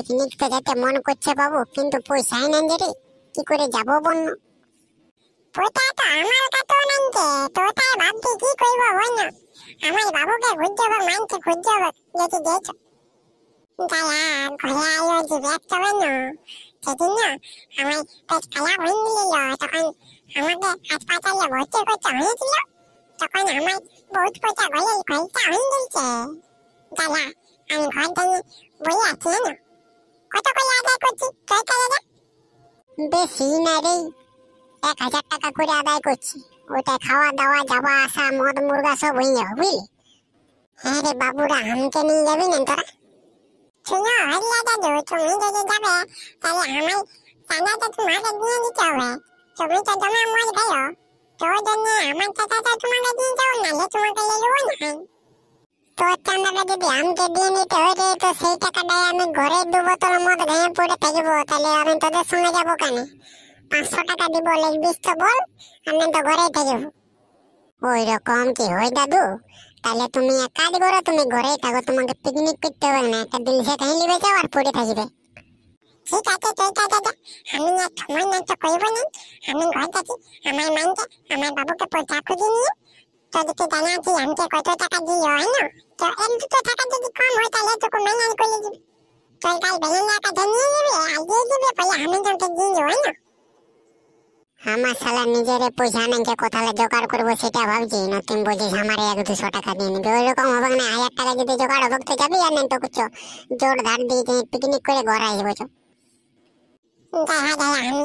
Picnic তো যেতে মন করছে বাবু, কিন্তু পয়সাই নেই রে, কি করে যাবো বন্য? ওটা তো আমার কাছেও নাই যে, তো তাই ভাবছি কি করবো বন্য। আমার বাবুকে খুঁজতে হবে, মানছে খুঁজতে হবে, যেতে দিয়েছো যারা ঘরে আলো যে ব্যস্ত বন্য। সেদিন না আমার পেট খারাপ হয়ে গেল, তখন আমাকে হাসপাতালে ভর্তি করতে হয়েছিল। তখন আমার বহুত পয়সা গলে খরচা হয়ে গেছে। দাদা আমি ঘর থেকে বই আছি না, কত করে আদায় করছি সরকারেরা? বেশি না রে, 1,000 টাকা করে আদায় করছি। ওটা খাওয়া দাওয়া যাওয়া আসা মদ মুরগা সব হয়ে যাবে, বুঝলি? হ্যাঁ রে বাবুরা, আমাকে নিয়ে যাবি না তোরা? শোনো হরিয়া দাদু, তুমি যদি যাবে তাহলে আমার চাঁদাটা তোমাকে দিয়ে দিতে হবে। তুমি তো জমা মর গেলো, তোর জন্য আমার চাঁদাটা তোমাকে দিয়ে যাও, নাহলে তোমাকে নিয়ে নেবো না। তোর চাঁদাটা যদি আমাকে দিয়ে নিতে হয় রে, তো সেই টাকাটায় আমি ঘরে 2 বোতল মদ ঘেয়ে পড়ে থাকবো, তাহলে আমি তোদের সঙ্গে যাবো কেন? 500 টাকা দিব, লিখবিস তো বল, আমি তো ঘরেই থাকবো। ওই রকম কি হয় দাদু? তাহলে তুমি এক কাজ করো, তুমি ঘরেই থাকো, তোমাকে পিকনিক করতে হবে না, একটা দিল সে কাহিনী বেঁচে আর পড়ে থাকবে। ঠিক আছে চলতা দাদা, আমি এক সময় নষ্ট করবো না। আমি ঘর যাচ্ছি, আমার মানকে আমার বাবুকে পয়সা খুঁজে নিয়ে তোদেরকে জানাচ্ছি আমাকে কত টাকা দিও, হয় না? তো 1-2 টাকা যদি কম হয় তাহলে তোকে ম্যানেজ করে দিবি। তোর কাল বেলুন টাকা নিয়ে যাবি আর দিয়ে দিবি, পরে আমি তোকে দিয়ে দেবো, হয় না? আমার শালা নিজের পয়সা নাই, যে কোথায় জোগাড় করবো সেটা ভাবছি না। তুমি বলছিস আমার 100-200 টাকা দিয়ে নিবি, ওই রকম হবে না। 1000 টাকা যদি জোগাড় হবে তো যাবি, আর নেই তো কিছু জোর ধার দিয়ে পিকনিক করে ঘর আসবো। দেখা যায় আমি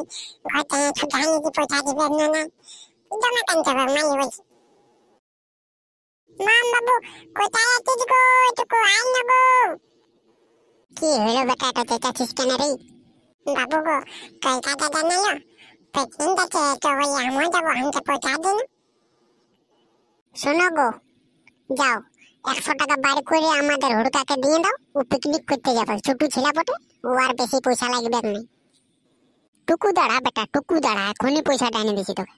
ঘর থেকে ছুটি আনি পয়সা দিবেন না, জমা টানতে হবে মালি বলছি। মাম বাবু কোথায় আছিস গো, টুকু আয় না গো। কি হলো বেটা, এটা চেঁচাচ্ছিস কেন রে? বাবু গো কলকাতা জানালো প্রেগনেন্ট আছে, তো বলি আমিও যাবো, আমাকে পয়সা দিন। শোনো গো, যাও 100 টাকা বার করে আমাদের হুড়কাকে দিয়ে দাও, ও পিকনিক করতে যাবে। ছোট ছেলে বটে, ও আর বেশি পয়সা লাগবে না। টুকু দাঁড়া বেটা, টুকু দাঁড়া, এখনই পয়সাটা এনে দিছি তোকে।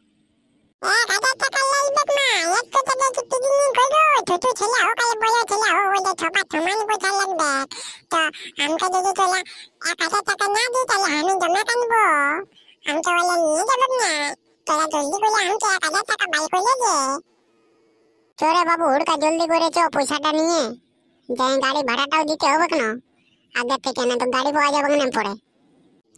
1,000 টাকা লাগবে না, একটু টাকা কি পিকনিক করবো? ছোট ছেলে হোক আর বড় ছেলে হোক, ওদের সবার সমান পয়সা লাগবে। তো আমাকে যদি তোলা 1,000 টাকা না দিই তাহলে আমি জমা টানবো, আমি তো বলে নিয়ে যাবো না। তোরা জলদি করে আমাকে 1,000 টাকা বাই করে দে। চোরে বাবু, হুড়কা জলদি করে চো, পয়সাটা নিয়ে যাই, গাড়ি ভাড়াটাও দিতে হবে কেন আগে থেকে, না তো গাড়ি পাওয়া যাবে না পরে।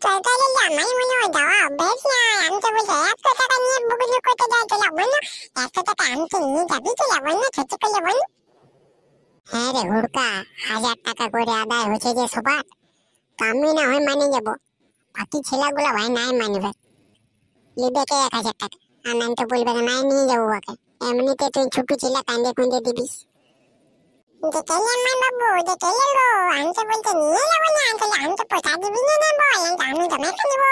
সরকারি আমার মনে হয় যাওয়া অভ্যেস নাই। আমি তো বলছি 100 টাকা নিয়ে পিকনিক করতে যাই, তো যাবো না। 100 টাকা আমাকে নিয়ে যাবি তো যাবো না, ছোট করে যাবো না। হ্যাঁ রে হুড়কা, 1000 টাকা করে আদায় হয়েছে যে সবার, তো আমি না হয় মানে যাবো, বাকি ছেলেগুলো ভাই নাই মানবে। লিবে কে 1000 টাকা? আর নাই তো বলবে নাই নিয়ে যাবো ওকে। এমনিতে তুই ছোট ছেলে, কান্দে কুন্দে দিবিস। যে চলে আমার বাবু, যে চলে গো, আমি তো বলতে নিয়ে যাবো না, তাহলে আমি তো পয়সা দিবি না নেবো, আমি জমা খাবো,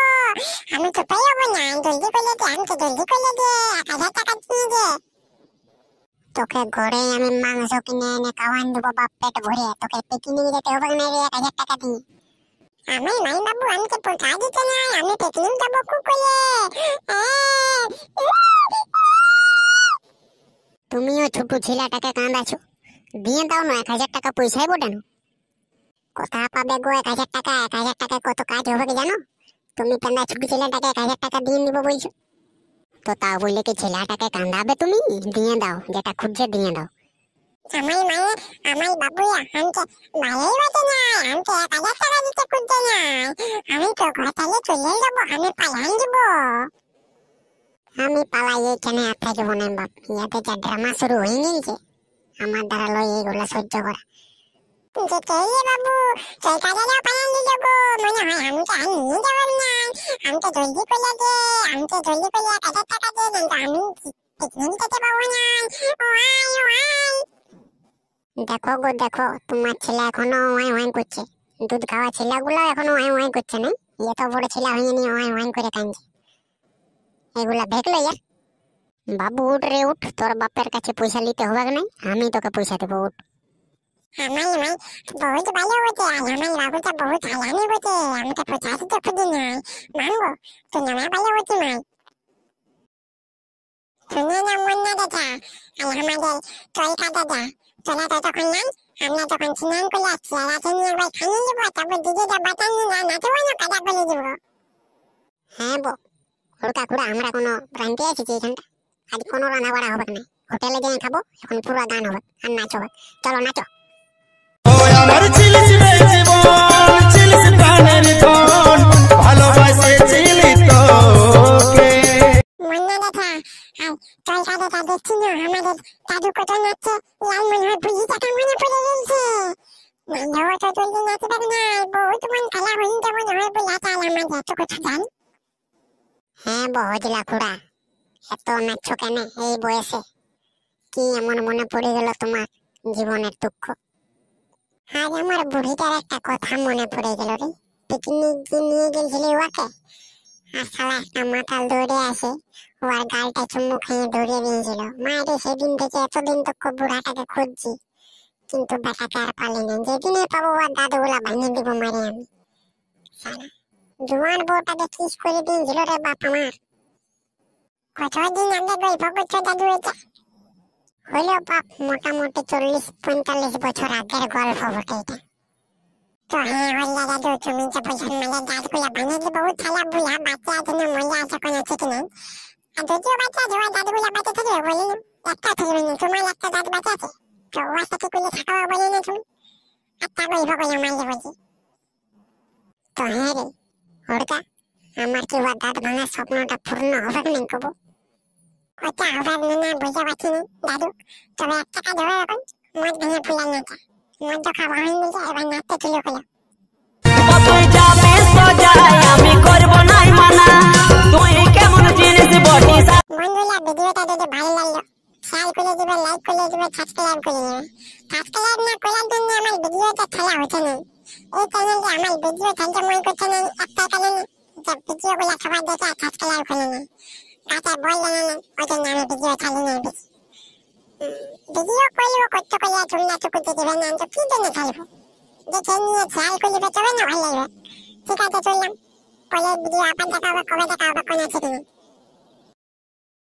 আমি তো পেয়ে যাবো না। জলদি করে দে, আমাকে জলদি করে দে, 1,000 টাকা দিয়ে দে। তোকে ঘরে আমি মাংস কিনে এনে খাওয়ান দেবো বাপ পেট ভরে, তোকে পিকনিক যেতে হবে না রে 1000 টাকা দিয়ে। আমার মাই বাবু আমাকে পয়সা দিতে নাই, আমি পিকনিক যাবো খুব করে। তুমিও ছোট ছেলেটাকে কাঁদাছো, দিয়ে দাও না, 1000 টাকা পয়সাই বটে না। কোথা পাবে গো 1000 টাকা? 1000 টাকায় কত কাজ হবে কি জানো? তুমি কান্দা ছোট ছেলেটাকে 1000 টাকা দিয়ে দিব বলছো, তো তাও বললে কি ছেলেটাকে কান্দাবে তুমি? দিয়ে দাও, যেটা খুঁজছে দিয়ে দাও। আমার মায়ে আমার বাবুয়া আমাকে মায়ের বাতে নাই, আমাকে 1,000 টাকা দিতে খুঁজছে নাই। আমি তো ঘর থেকে চলে যাবো, আমি পালান যাবো। আমি পালাই এখানে আর থাকবো না বাপ, ইয়াতে যা ড্রামা শুরু হয়ে গেছে, আমার দ্বারা লয় এইগুলো সহ্য করা। যে চলে বাবু, সরকারেরও পালান যাবো মনে হয়, আমাকে আর নিয়ে যাবেন না। আমাকে জলদি করে দে, আমাকে জলদি করে 1,000 টাকা দে, কিন্তু আমি পিকনিক যেতে পারবো না। Why why. দেখো গো দেখো, তোমার ছেলে এখনো ওয়াই ওয়াই করছে, দুধ খাওয়া ছেলেগুলো এখনো ওয়াই ওয়াই করছে না, এত বড় ছেলে হয়ে নিয়ে ওয়াই ওয়াই করে কাঁদছে, এগুলা দেখলো ইয়ার? বাবু উঠ রে উঠ, তোর বাপের কাছে পয়সা নিতে হবে না, আমি তোকে পয়সা দেবো, উঠ। আমার মাই বহুত ভালো বটে, আর আমার বাবুটা বহুত হালামি বটে, আমাকে পয়সা দিতে খুঁজে নাই। মানবো তুই আমার ভালো বটে মাই। শুনে না মুন্না দাদা, আর আমাদের কলকাতা দাদা, তোরা ততক্ষণ নাই আমরা যখন স্নান করে আসছি আর রাতে নিয়ে একবার খাইয়ে দেবো, তারপর ডিজেটা বাটানি না নাচবো না, কাদা করে দেবো। হ্যাঁ বো, হুড়কা খুড়া আমরা কোনো রাঁধতে এসেছি এখানটা, আজ কোনো রান্না বাড়া হবে না, হোটেলে যেয়ে খাবো, এখন পুরো গান হবে আর নাচ হবে, চলো নাচো। আমার চিলিস রে জীবন, চিলিস প্রাণের ধন, ভালোবাসেছিলি তোকে। মন্না দেখা আর তোর কাদাটা দেখছি না, আমাদের দাদু কত নাচছে, লাল মনে হয় বুঝিটাকে মনে পড়ে গেছে। নাইলেও তো জলদি নাচতে পারি না, বহুত মন খেলা হয়ে যাবো না হয় বলে চাল আমার এত কথা জান। হ্যাঁ বো হজলা খুড়া, এত নাচছো কেন এই বয়সে? কি এমন মনে পড়ে গেল তোমার জীবনের দুঃখ? আজ আমার বুড়িটার একটা কথা মনে পড়ে গেল রে। পিকনিক যে নিয়ে গেছিলি ওকে, আর শালা একটা মাতাল দৌড়ে আসে, ওর গালটা চুম্বু খেয়ে দৌড়িয়ে দিয়েছিল। মায়েরে সেদিন থেকে এতদিন তো বুড়াটাকে খুঁজছি, কিন্তু বেটাকে আর পালি না। যেদিনে পাবো ওর দাদুগুলা ভাঙিয়ে দিব মারি আমি। শালা জোয়ান বউটাকে কিস করে দিয়েছিল রে বাপ আমার। কতদিন আগে গল্প করছো দাদু এটা? হলো বাপ মোটামুটি 40-45 বছর আগের গল্প বটে এটা। তো হ্যাঁ হল্লা দাদু, তুমি যে বলছেন মানে দাঁতগুলা ভাঙিয়ে দিব, শালা বুড়া বাচ্চা আছে না মজা আছে কোনো ঠিক নেই। আর যদিও বাচ্চা আছে, ওই দাদুগুলা বাচ্চা থাকবে বলি না, একটা থাকবে না, তোমার একটা দাঁত বাচ্চা আছে, তো ওর সাথে করলে থাকাও বলি না তুমি, একটা গল্প করে মাঝে বলছি। তো হ্যাঁ রে হুড়কা, আমার কি ওর দাঁত ভাঙার স্বপ্নটা পূর্ণ হবে না কবু? ওটা হবে না বুঝতে পারছি না দাদু, তবে একটা কাজ হবে এখন, মদ ভেঙে ফুলার নাচা। মদ তো খাওয়া হয়ে গেছে, এবার নাচতে তুলে খুলো। তুই যাবে সোজায়, আমি করব নাই মানা, তুই কেমন জিনিস বটি। বন্ধুরা ভিডিওটা যদি ভালো লাগলো শেয়ার করে দিবে, লাইক করে দিবে, সাবস্ক্রাইব করে দিবে। সাবস্ক্রাইব না করার জন্য আমার ভিডিওটা খেলা হচ্ছে না। এই চ্যানেলে আমার ভিডিও ছাড়তে মন করছে না একটা কারণে, যে ভিডিওগুলো সবাই দেখে আর সাবস্ক্রাইব করে না, কাছে বল জানে না, ওই জন্য আমি ভিডিও ছাড়ি না বেশি। ভিডিও করলেও করতে করলে তোমরা তো করতে দেবে না, তো কি জন্য ছাড়বো? দেখে নিয়ে শেয়ার করে দিবে তবে না ভালো লাগবে। ঠিক আছে চললাম, পরের ভিডিও আবার দেখা হবে, কবে দেখা হবে কোনো ঠিক নেই।